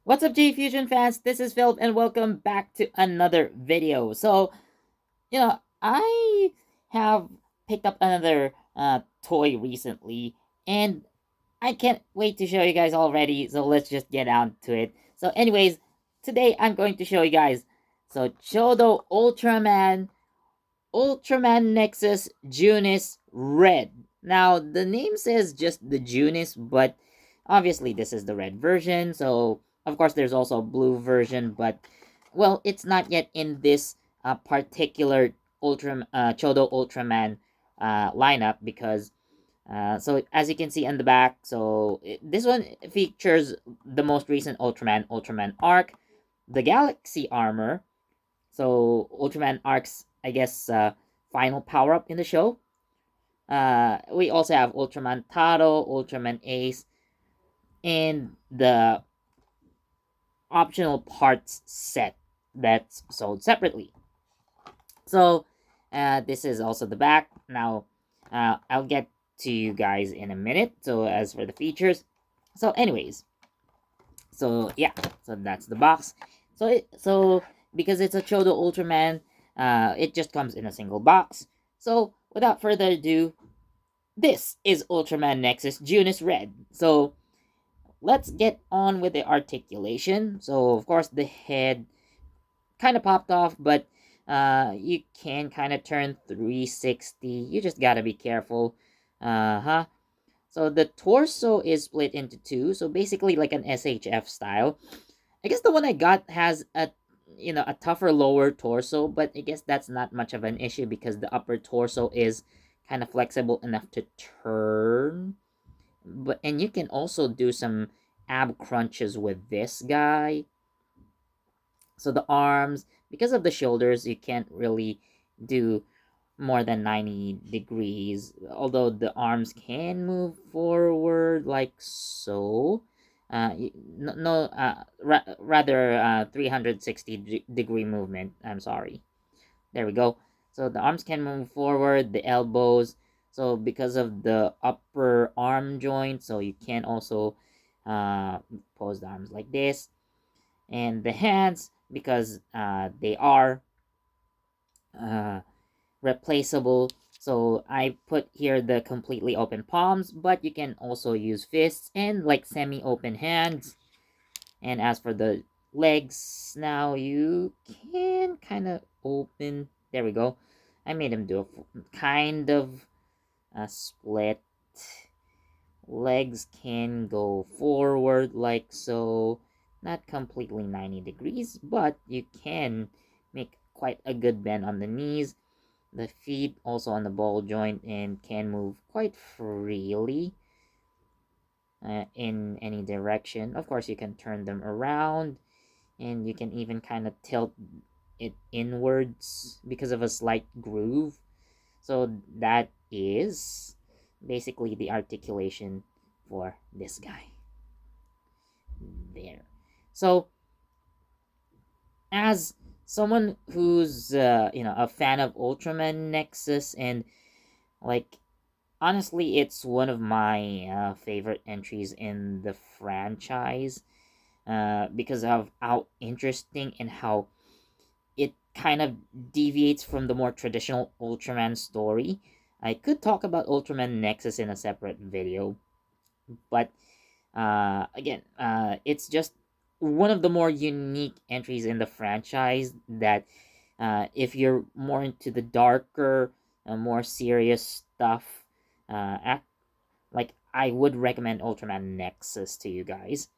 What's up, JEFusion fans? This is Philip, and welcome back to another video. I have picked up another toy recently, and I can't wait to show you guys already. So let's just get on to it. So, anyways, today I'm going to show you guys. So, CHO-DO Ultraman Nexus Junis Red. Now, the name says just the Junis, but obviously this is the red version. So, of course, there's also a blue version, but well, it's not yet in this particular CHO-DO Ultraman lineup because. So as you can see on the back, this one features the most recent Ultraman Arc, the Galaxy armor, so Ultraman Arc's, I guess, final power up in the show. We also have Ultraman Taro, Ultraman Ace, and the optional parts set that's sold separately. So this is also the back. Now I'll get to you guys in a minute. So as for the features, so anyways, so yeah, so that's the box. So because it's a CHO-DO Ultraman, it just comes in a single box. So without further ado, this is Ultraman Nexus Junis Red. So let's get on with the articulation. So of course the head kind of popped off, but you can kind of turn 360. You just gotta be careful. Uh-huh. So the torso is split into two, so basically like an SHF style. I guess the one I got has a tougher lower torso, but I guess that's not much of an issue because the upper torso is kind of flexible enough to turn. And you can also do some ab crunches with this guy. So the arms, because of the shoulders, you can't really do more than 90 degrees, although the arms can move forward like so. No, rather 360 degree movement. I'm sorry. There we go. So the arms can move forward, the elbows. So because of the upper arm joint, so you can also pose the arms like this. And the hands, because they are uh, replaceable. So I put here the completely open palms, but you can also use fists and like semi-open hands. And as for the legs, now you can kind of open. There we go. I made him do a kind of a split. Legs can go forward like so. Not completely 90 degrees, but you can make quite a good bend on the knees. The feet also on the ball joint and can move quite freely in any direction. Of course, you can turn them around and you can even kind of tilt it inwards because of a slight groove. So that is basically the articulation for this guy. There. So as someone who's a fan of Ultraman Nexus, and like honestly it's one of my favorite entries in the franchise because of how interesting and how it kind of deviates from the more traditional Ultraman story. I could talk about Ultraman Nexus in a separate video, but again, it's just one of the more unique entries in the franchise that if you're more into the darker, more serious stuff, like I would recommend Ultraman Nexus to you guys.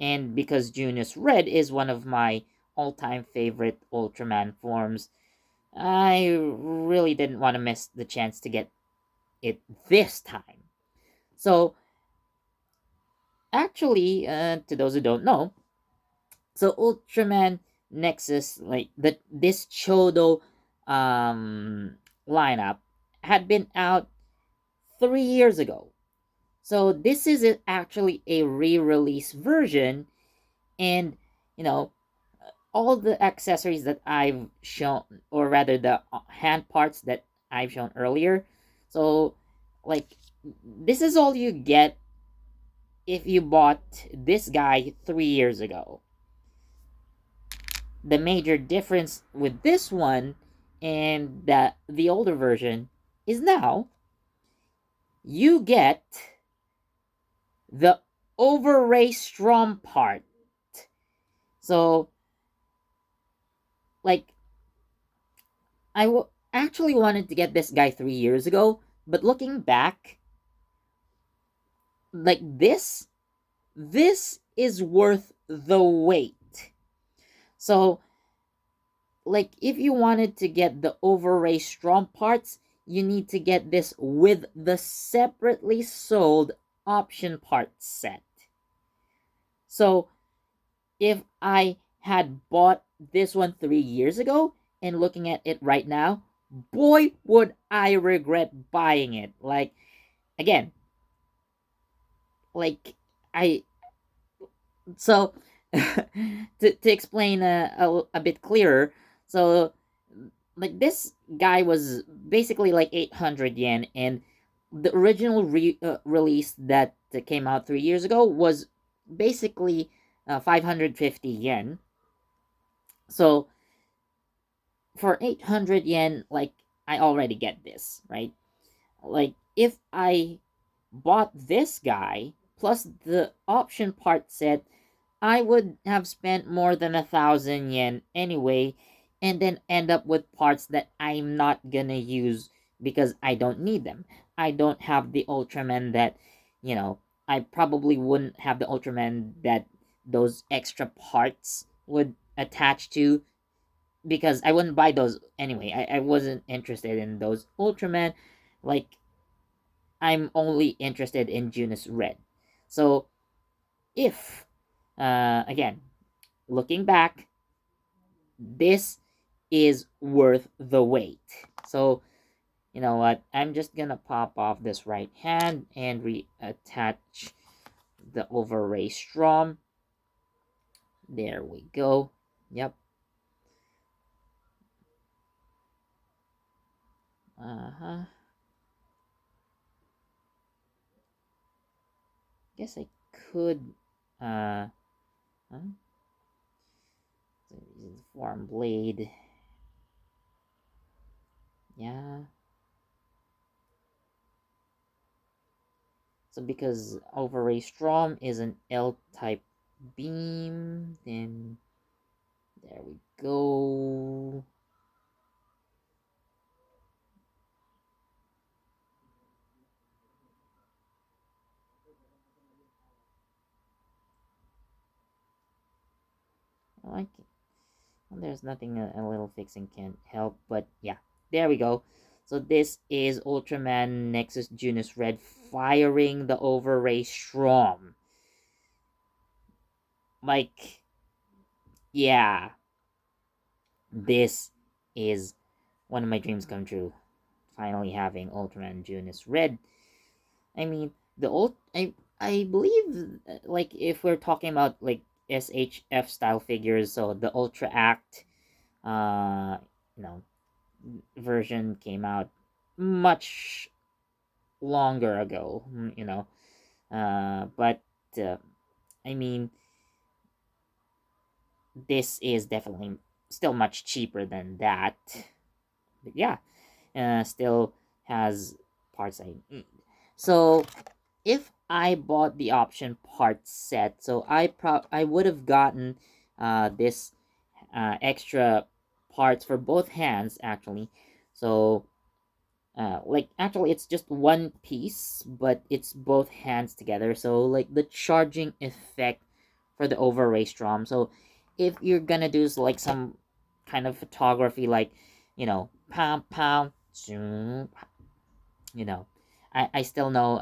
And because Junius Red is one of my all-time favorite Ultraman forms, I really didn't want to miss the chance to get it this time. So actually, to those who don't know, so Ultraman Nexus, like this CHO-DO lineup had been out 3 years ago. So this is actually a re-release version, and you know all the accessories that I've shown, or rather the hand parts that I've shown earlier. So like this is all you get if you bought this guy 3 years ago. The major difference with this one and the older version is now you get the overray strom part. So, like, actually wanted to get this guy 3 years ago, but looking back, like this is worth the wait. So, like, if you wanted to get the overray strom parts, you need to get this with the separately sold option parts set. So, if I had bought this one 3 years ago and looking at it right now, boy, would I regret buying it. Like, again, like, I. So, to explain a bit clearer, so, like, this guy was basically like 800 yen, and the original release that came out 3 years ago was basically 550 yen. So for 800 yen, like, I already get this, right? Like, if I bought this guy plus the option part set, I would have spent more than 1,000 yen anyway, and then end up with parts that I'm not gonna use because I don't need them. I don't have the Ultraman that, you know, I probably wouldn't have the Ultraman that those extra parts would attach to, because I wouldn't buy those anyway. I wasn't interested in those Ultraman. Like, I'm only interested in Junis Red. So, if, again, looking back, this is worth the wait. So, you know what? I'm just gonna pop off this right hand and reattach the overray strom. There we go. Yep. Uh-huh. Guess I could, uh, huh? So, form blade. Yeah. So because overray strom is an L-type beam, then there we go. I like it. Well, there's nothing a little fixing can't help, but yeah, there we go. So this is Ultraman Nexus Junis Red firing the overray strom. Like, yeah, this is one of my dreams come true. Finally having Ultraman Junis Red. I mean, I believe, like, if we're talking about like SHF style figures, so the Ultra Act, uh, you know, version came out much longer ago. But uh, I mean, this is definitely still much cheaper than that. But yeah, still has parts I need. So if I bought the option parts set, so I would have gotten this extra parts for both hands actually. So like, actually it's just one piece, but it's both hands together. So, like, the charging effect for the overray strom. So if you're gonna do like some kind of photography, like, pound pound zoom, I still know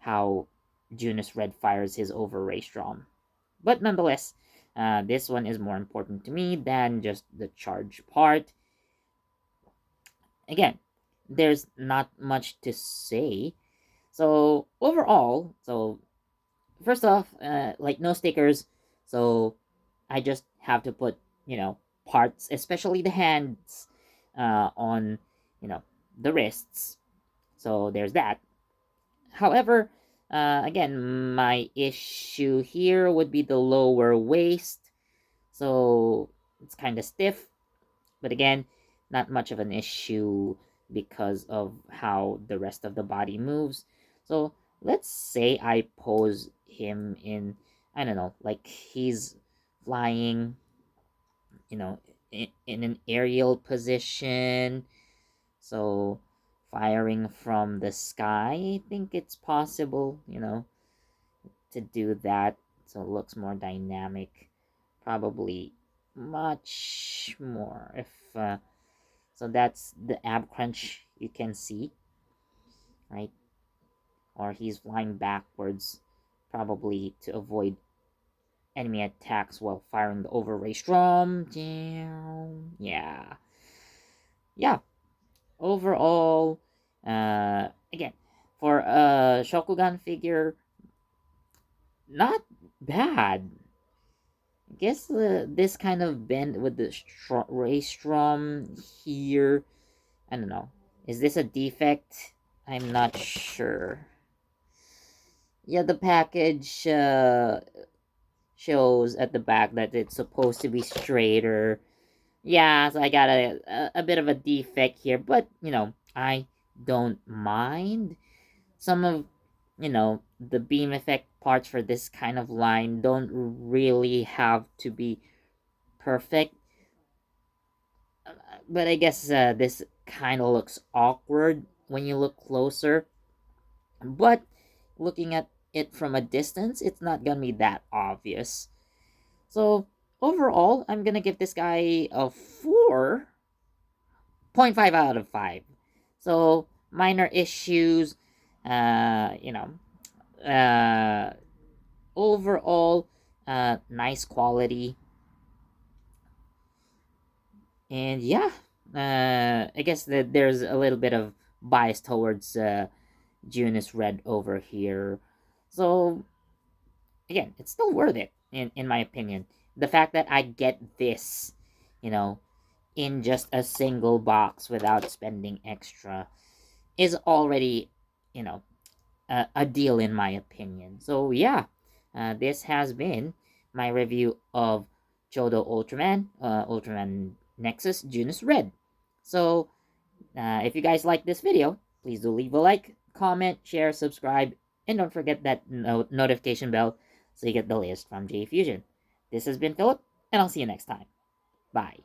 how Junis Red fires his overray strom. But nonetheless, this one is more important to me than just the charge part. Again, there's not much to say. So overall, so first off, like, no stickers. So I just have to put, parts, especially the hands, on, the wrists. So there's that. However, Again, my issue here would be the lower waist. So it's kind of stiff. But again, not much of an issue because of how the rest of the body moves. So let's say I pose him in, I don't know, like he's flying, you know, in an aerial position. So firing from the sky, I think it's possible, to do that. So it looks more dynamic. Probably much more if so that's the ab crunch you can see, right? Or he's flying backwards, probably to avoid enemy attacks while firing the overray drum. Yeah. Yeah. Overall, again, for a Shokugan figure, not bad. I guess this kind of bend with the ray strum here, I don't know. Is this a defect? I'm not sure. Yeah, the package shows at the back that it's supposed to be straighter. Yeah, so I got a bit of a defect here, but I don't mind. Some of the beam effect parts for this kind of line don't really have to be perfect. But I guess this kind of looks awkward when you look closer. But looking at it from a distance, it's not gonna be that obvious. So overall, I'm gonna give this guy a 4.5 out of 5. So minor issues, uh, you know, uh, overall, nice quality, and yeah, I guess that there's a little bit of bias towards Junis Red over here. So again, it's still worth it in my opinion. The fact that I get this, you know, in just a single box without spending extra is already, you know, a deal in my opinion. So yeah, this has been my review of CHO-DO Ultraman, Ultraman Nexus Junis Red. So if you guys like this video, please do leave a like, comment, share, subscribe, and don't forget that notification bell so you get the latest from JEFusion. This has been Philip, and I'll see you next time. Bye.